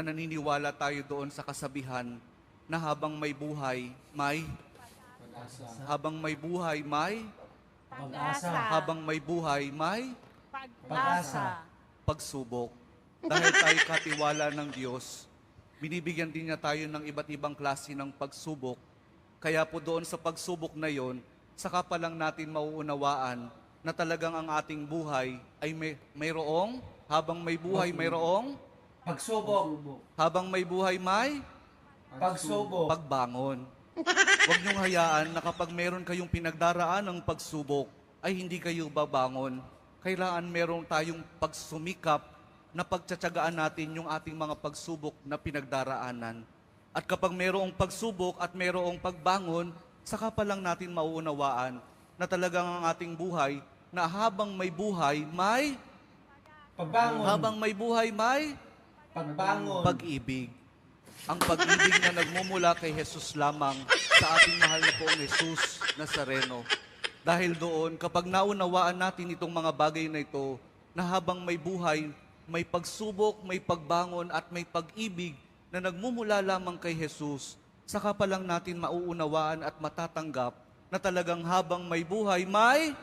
Naniniwala tayo doon sa kasabihan na habang may buhay, may Pag-asa. habang may buhay, may Pag-asa. habang may buhay, may Pag-asa. pagsubok. Dahil tayo katiwala ng Diyos, binibigyan din niya tayo ng iba't ibang klase ng pagsubok. Kaya po doon sa pagsubok na yon, saka pa lang natin mauunawaan na talagang ang ating buhay ay mayroong, habang may buhay mayroong, Pagsubok. habang may buhay may Pagsubok. pagbangon. Huwag niyong hayaan na kapag meron kayong pinagdaraan ng pagsubok, ay hindi kayo babangon. Kailangan meron tayong pagsumikap na pagtsatsagaan natin yung ating mga pagsubok na pinagdaraanan. At kapag merong pagsubok at merong pagbangon, saka pa lang natin mauunawaan na talagang ang ating buhay, na habang may buhay, may Pagbangon. habang may buhay, may Pagbangon. pag-ibig. Ang pag-ibig na nagmumula kay Jesus lamang sa ating mahal na poong Jesus Nazareno. Dahil doon, kapag naunawaan natin itong mga bagay na ito, na habang may buhay, may pagsubok, may pagbangon at may pag-ibig na nagmumula lamang kay Jesus, saka pa lang natin mauunawaan at matatanggap na talagang habang may buhay, may